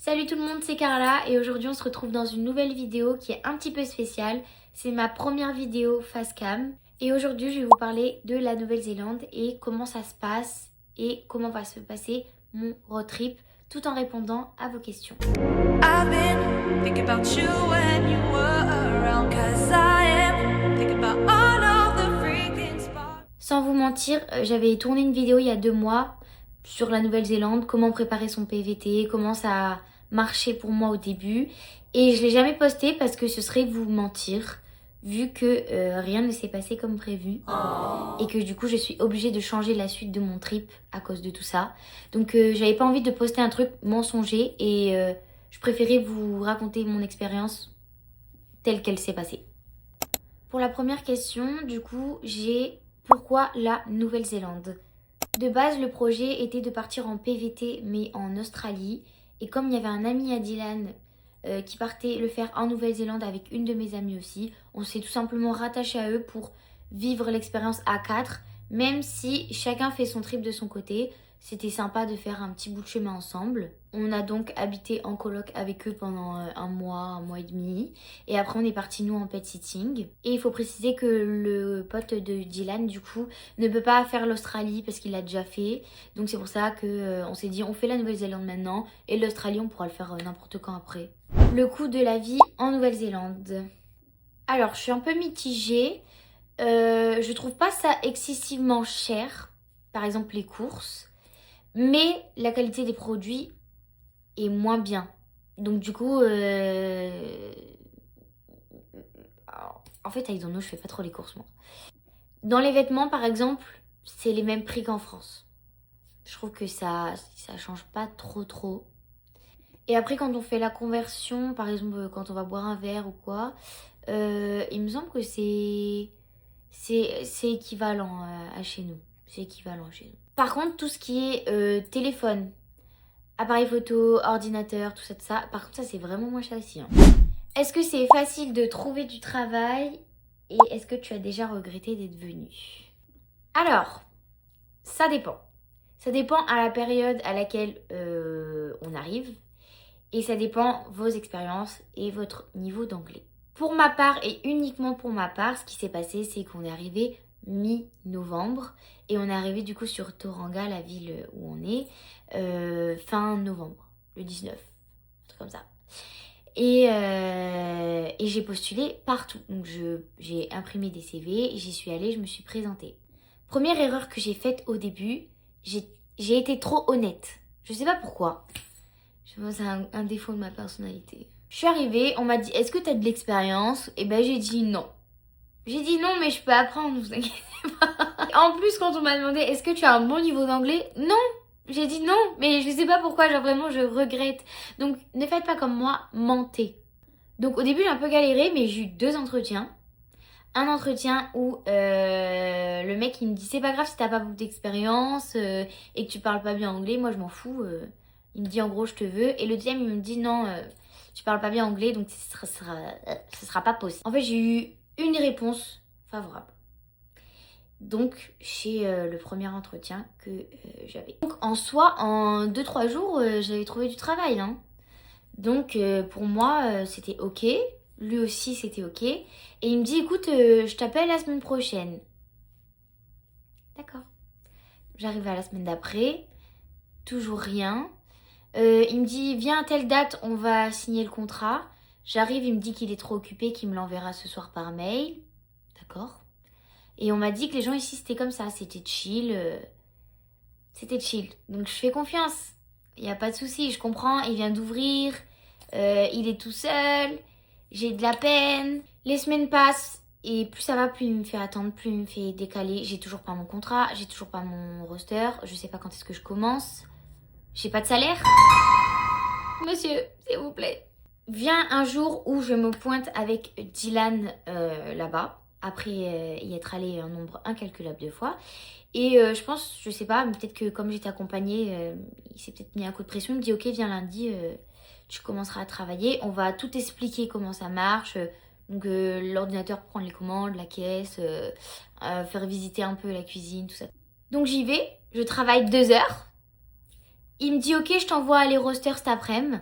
Salut tout le monde, c'est Carla et aujourd'hui on se retrouve dans une nouvelle vidéo qui est un petit peu spéciale. C'est ma première vidéo face cam et aujourd'hui je vais vous parler de la Nouvelle-Zélande et comment ça se passe et comment va se passer mon road trip tout en répondant à vos questions. I've been thinking about you when you were around, 'cause I am thinking about all of the freaking spots. Sans vous mentir, j'avais tourné une vidéo il y a 2 mois sur la Nouvelle-Zélande, comment préparer son PVT, comment ça marchait pour moi au début. Et je l'ai jamais posté parce que ce serait vous mentir, vu que rien ne s'est passé comme prévu. Et que du coup je suis obligée de changer la suite de mon trip à cause de tout ça. Donc j'avais pas envie de poster un truc mensonger et je préférais vous raconter mon expérience telle qu'elle s'est passée. Pour la première question, du coup, j'ai pourquoi la Nouvelle-Zélande? De base, le projet était de partir en PVT, mais en Australie. Et comme il y avait un ami à Dylan qui partait le faire en Nouvelle-Zélande avec une de mes amies aussi, on s'est tout simplement rattaché à eux pour vivre l'expérience à 4. Même si chacun fait son trip de son côté, c'était sympa de faire un petit bout de chemin ensemble. On a donc habité en coloc avec eux pendant un mois et demi. Et après, on est parti nous en pet sitting. Et il faut préciser que le pote de Dylan, du coup, ne peut pas faire l'Australie parce qu'il l'a déjà fait. Donc c'est pour ça qu'on s'est dit, on fait la Nouvelle-Zélande maintenant. Et l'Australie, on pourra le faire n'importe quand après. Le coût de la vie en Nouvelle-Zélande. Alors, je suis un peu mitigée. Je trouve pas ça excessivement cher. Par exemple, les courses. Mais la qualité des produits est moins bien. Donc du coup, en fait, à Idono, je fais pas trop les courses, moi. Dans les vêtements, par exemple, c'est les mêmes prix qu'en France. Je trouve que ça change pas trop. Et après, quand on fait la conversion, par exemple, quand on va boire un verre ou quoi, il me semble que c'est équivalent à chez nous. C'est équivalent chez nous. Par contre, tout ce qui est téléphone, appareil photo, ordinateur, tout ça, par contre ça c'est vraiment moins cher ici. Est-ce que c'est facile de trouver du travail et est-ce que tu as déjà regretté d'être venu? Alors, ça dépend. Ça dépend à la période à laquelle on arrive et ça dépend vos expériences et votre niveau d'anglais. Pour ma part et uniquement pour ma part, ce qui s'est passé c'est qu'on est arrivé mi-novembre et on est arrivé du coup sur Tauranga, la ville où on est, fin novembre, le 19, un truc comme ça. Et j'ai postulé partout. Donc j'ai imprimé des CV, j'y suis allée, je me suis présentée. Première erreur que j'ai faite au début, j'ai été trop honnête. Je sais pas pourquoi. Je pense que c'est un défaut de ma personnalité. Je suis arrivée, on m'a dit est-ce que tu as de l'expérience? Et ben j'ai dit non. J'ai dit non, mais je peux apprendre, vous inquiétez pas. En plus, quand on m'a demandé est-ce que tu as un bon niveau d'anglais? Non. J'ai dit non, mais je sais pas pourquoi, genre vraiment je regrette. Donc ne faites pas comme moi, mentez. Donc au début j'ai un peu galéré, mais j'ai eu 2 entretiens. Un entretien où le mec il me dit c'est pas grave si t'as pas beaucoup d'expérience et que tu parles pas bien anglais, moi je m'en fous. Il me dit en gros je te veux. Et le deuxième il me dit non, tu parles pas bien anglais donc ce sera pas possible. En fait j'ai eu une réponse favorable. Donc chez le premier entretien que j'avais. Donc en soi, en 2-3 jours, j'avais trouvé du travail. Hein. Donc pour moi, c'était ok. Lui aussi, c'était ok. Et il me dit, écoute, je t'appelle la semaine prochaine. D'accord. J'arrive à la semaine d'après. Toujours rien. Il me dit, viens à telle date, on va signer le contrat. J'arrive, il me dit qu'il est trop occupé, qu'il me l'enverra ce soir par mail. D'accord. Et on m'a dit que les gens ici, c'était comme ça. C'était chill. C'était chill. Donc, je fais confiance. Il n'y a pas de souci. Je comprends. Il vient d'ouvrir. Il est tout seul. J'ai de la peine. Les semaines passent. Et plus ça va, plus il me fait attendre. Plus il me fait décaler. J'ai toujours pas mon contrat. J'ai toujours pas mon roster. Je sais pas quand est-ce que je commence. J'ai pas de salaire. Monsieur, s'il vous plaît. Vient un jour où je me pointe avec Dylan là-bas. Après y être allée un nombre incalculable de fois. Et je pense, je sais pas, mais peut-être que comme j'étais accompagnée, il s'est peut-être mis un coup de pression. Il me dit ok, viens lundi, tu commenceras à travailler. On va tout expliquer comment ça marche. Donc l'ordinateur prend les commandes, la caisse, faire visiter un peu la cuisine, tout ça. Donc j'y vais, je travaille 2 heures. Il me dit ok, je t'envoie les rosters cet après-midi.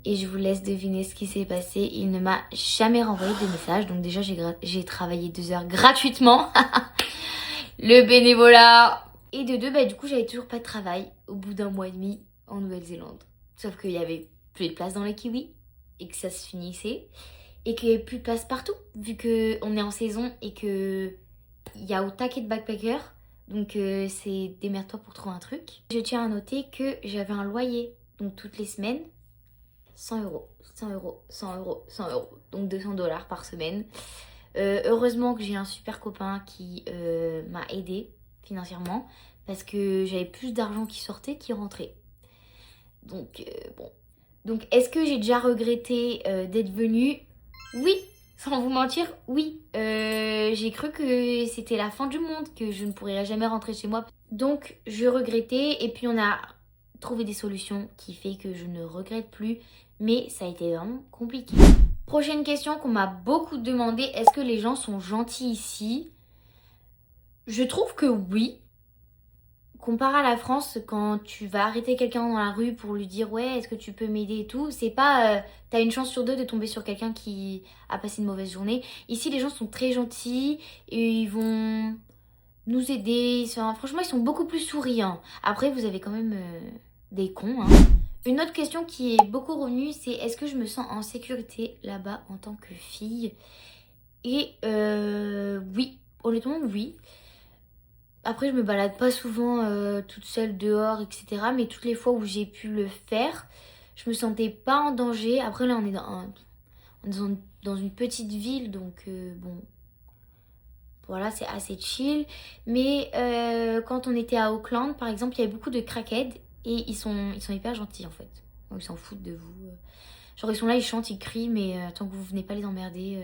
et je vous laisse deviner ce qui s'est passé. Il ne m'a jamais renvoyé de message. Donc déjà, j'ai travaillé 2 heures gratuitement. Le bénévolat. Et de deux, du coup, j'avais toujours pas de travail au bout d'un mois et demi en Nouvelle-Zélande. Sauf qu'il y avait plus de place dans les kiwis et que ça se finissait. Et qu'il n'y avait plus de place partout, vu qu'on est en saison et qu'il y a au taquet de backpackers. Donc c'est démerde-toi pour trouver un truc. Je tiens à noter que j'avais un loyer. Donc toutes les semaines, 100 euros, 100 euros, 100 euros, 100 euros. Donc 200 $ par semaine. Heureusement que j'ai un super copain qui m'a aidé financièrement. Parce que j'avais plus d'argent qui sortait qui rentrait. Donc bon. Donc est-ce que j'ai déjà regretté d'être venue? Oui, sans vous mentir, oui. J'ai cru que c'était la fin du monde, que je ne pourrais jamais rentrer chez moi. Donc je regrettais et puis on a trouvé des solutions qui fait que je ne regrette plus. Mais ça a été vraiment compliqué. Prochaine question qu'on m'a beaucoup demandé, est-ce que les gens sont gentils ici? Je trouve que oui. Comparé à la France, quand tu vas arrêter quelqu'un dans la rue pour lui dire ouais, est-ce que tu peux m'aider et tout, c'est pas t'as une chance sur 2 de tomber sur quelqu'un qui a passé une mauvaise journée. Ici, les gens sont très gentils et ils vont nous aider. Enfin, franchement, ils sont beaucoup plus souriants. Après, vous avez quand même des cons, hein. Une autre question qui est beaucoup revenue, c'est est-ce que je me sens en sécurité là-bas en tant que fille? Et oui, honnêtement, oui. Après, je me balade pas souvent toute seule dehors, etc. Mais toutes les fois où j'ai pu le faire, je me sentais pas en danger. Après, là, on est dans une petite ville, donc bon, voilà, c'est assez chill. Mais quand on était à Auckland, par exemple, il y avait beaucoup de crackheads et ils sont hyper gentils en fait. Donc, ils s'en foutent de vous. Genre, ils sont là, ils chantent, ils crient, mais tant que vous venez pas les emmerder.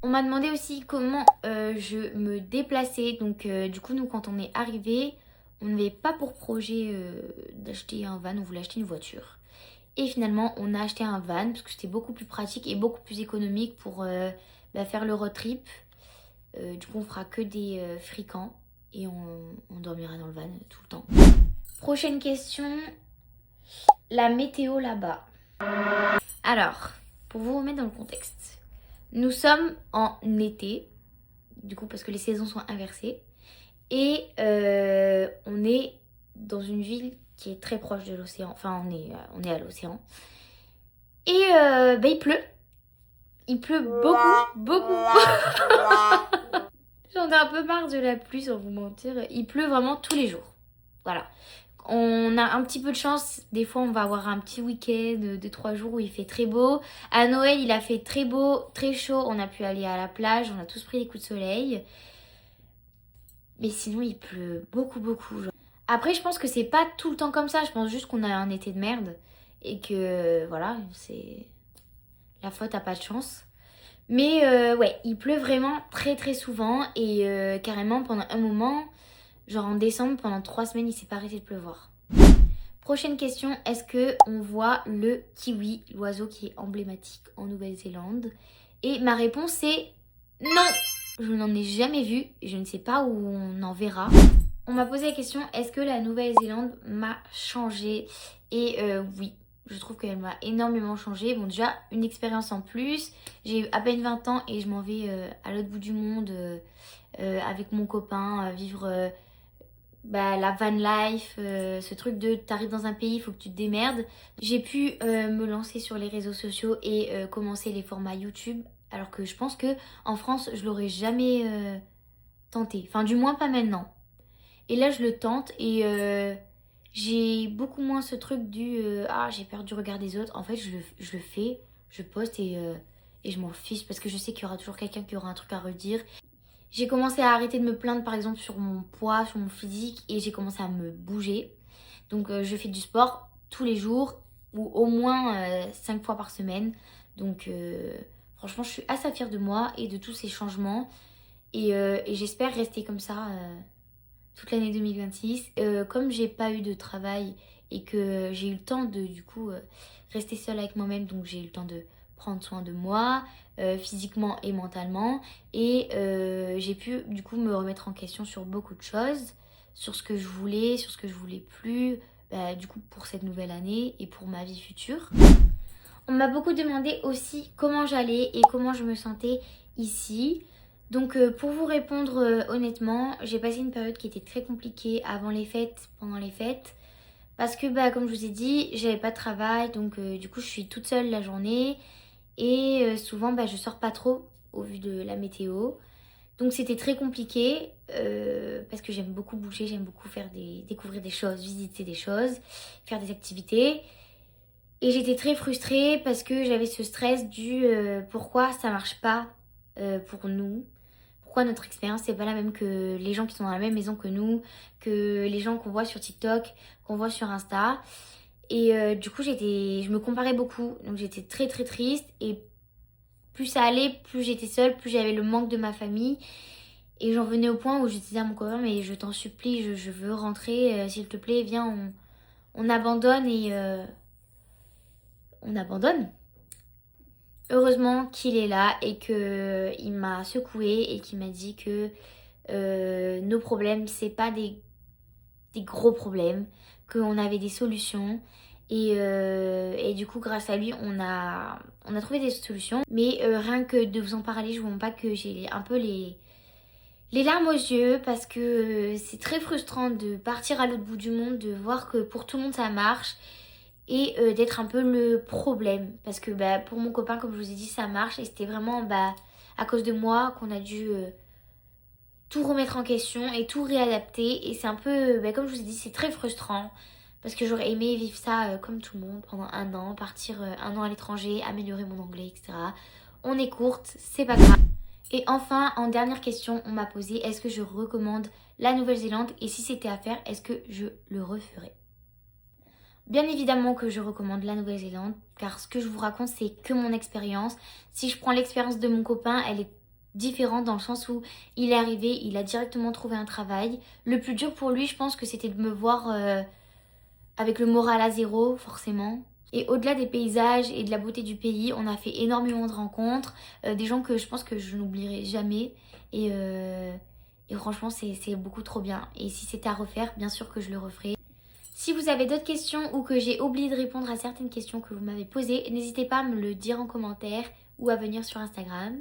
On m'a demandé aussi comment je me déplaçais. Donc du coup, nous, quand on est arrivé, on n'avait pas pour projet d'acheter un van, on voulait acheter une voiture. Et finalement, on a acheté un van parce que c'était beaucoup plus pratique et beaucoup plus économique pour faire le road trip. Du coup, on fera que des fricants et on dormira dans le van tout le temps. Prochaine question, la météo là-bas. Alors, pour vous remettre dans le contexte. Nous sommes en été, du coup parce que les saisons sont inversées. Et on est dans une ville qui est très proche de l'océan. Enfin, on est à l'océan. Et il pleut. Il pleut beaucoup, beaucoup. J'en ai un peu marre de la pluie, sans vous mentir. Il pleut vraiment tous les jours. Voilà. On a un petit peu de chance, des fois on va avoir un petit week-end de 3 jours où il fait très beau. À Noël il a fait très beau, très chaud, on a pu aller à la plage, on a tous pris des coups de soleil. Mais sinon il pleut beaucoup beaucoup. Après je pense que c'est pas tout le temps comme ça, je pense juste qu'on a un été de merde. Et que voilà, c'est la faute à pas de chance. Mais ouais, il pleut vraiment très très souvent et carrément pendant un moment... Genre en décembre, pendant 3 semaines, il s'est pas arrêté de pleuvoir. Prochaine question, est-ce que on voit le kiwi, l'oiseau qui est emblématique en Nouvelle-Zélande? Et ma réponse est non. Je n'en ai jamais vu, je ne sais pas où on en verra. On m'a posé la question, est-ce que la Nouvelle-Zélande m'a changé? Et oui, je trouve qu'elle m'a énormément changé. Bon, déjà, une expérience en plus. J'ai à peine 20 ans et je m'en vais à l'autre bout du monde avec mon copain vivre... la van life, ce truc de t'arrives dans un pays, il faut que tu te démerdes. J'ai pu me lancer sur les réseaux sociaux et commencer les formats YouTube. Alors que je pense que en France, je l'aurais jamais tenté. Enfin, du moins pas maintenant. Et là, je le tente et j'ai beaucoup moins ce truc du ah, j'ai peur du regard des autres. En fait, je le fais, je poste et je m'en fiche parce que je sais qu'il y aura toujours quelqu'un qui aura un truc à redire. J'ai commencé à arrêter de me plaindre par exemple sur mon poids, sur mon physique et j'ai commencé à me bouger. Donc je fais du sport tous les jours ou au moins 5 fois par semaine. Donc franchement je suis assez fière de moi et de tous ces changements. Et j'espère rester comme ça toute l'année 2026. Comme j'ai pas eu de travail et que j'ai eu le temps de du coup rester seule avec moi-même, donc j'ai eu le temps de prendre soin de moi physiquement et mentalement et j'ai pu du coup me remettre en question sur beaucoup de choses, sur ce que je voulais, sur ce que je voulais plus, du coup pour cette nouvelle année et pour ma vie future. On m'a beaucoup demandé aussi comment j'allais et comment je me sentais ici. Donc pour vous répondre honnêtement, j'ai passé une période qui était très compliquée avant les fêtes, pendant les fêtes. Parce que comme je vous ai dit, j'avais pas de travail, donc du coup je suis toute seule la journée. Et souvent je sors pas trop au vu de la météo. Donc c'était très compliqué parce que j'aime beaucoup bouger, j'aime beaucoup découvrir des choses, visiter des choses, faire des activités. Et j'étais très frustrée parce que j'avais ce stress du pourquoi ça marche pas pour nous. Pourquoi notre expérience c'est pas la même que les gens qui sont dans la même maison que nous, que les gens qu'on voit sur TikTok, qu'on voit sur Insta. Et du coup je me comparais beaucoup, donc j'étais très très triste. Et plus ça allait, plus j'étais seule, plus j'avais le manque de ma famille. Et j'en venais au point où je disais à mon copain, mais je t'en supplie, je veux rentrer, s'il te plaît, viens, on abandonne et on abandonne. Heureusement qu'il est là et qu'il m'a secouée et qu'il m'a dit que nos problèmes, c'est pas des gros problèmes, qu'on avait des solutions. Et du coup, grâce à lui, on a trouvé des solutions. Mais rien que de vous en parler, je vous montre pas que j'ai un peu les larmes aux yeux parce que c'est très frustrant de partir à l'autre bout du monde, de voir que pour tout le monde ça marche et d'être un peu le problème. Parce que pour mon copain, comme je vous ai dit, ça marche et c'était vraiment à cause de moi qu'on a dû tout remettre en question et tout réadapter. Et c'est un peu, comme je vous ai dit, c'est très frustrant parce que j'aurais aimé vivre ça comme tout le monde pendant 1 an, partir 1 an à l'étranger, améliorer mon anglais, etc. On est courte, c'est pas grave. Et enfin, en dernière question, on m'a posé est-ce que je recommande la Nouvelle-Zélande et si c'était à faire, est-ce que je le referais? Bien évidemment que je recommande la Nouvelle-Zélande car ce que je vous raconte c'est que mon expérience. Si je prends l'expérience de mon copain, elle est différente dans le sens où il est arrivé, il a directement trouvé un travail. Le plus dur pour lui, je pense que c'était de me voir avec le moral à zéro, forcément. Et au-delà des paysages et de la beauté du pays, on a fait énormément de rencontres, des gens que je pense que je n'oublierai jamais. Et franchement, c'est beaucoup trop bien. Et si c'était à refaire, bien sûr que je le referai. Si vous avez d'autres questions ou que j'ai oublié de répondre à certaines questions que vous m'avez posées, n'hésitez pas à me le dire en commentaire ou à venir sur Instagram.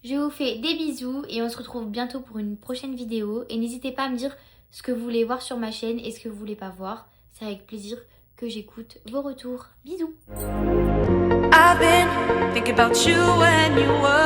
Je vous fais des bisous et on se retrouve bientôt pour une prochaine vidéo. Et n'hésitez pas à me dire ce que vous voulez voir sur ma chaîne et ce que vous voulez pas voir. C'est avec plaisir que j'écoute vos retours. Bisous. I've been thinking about you when you were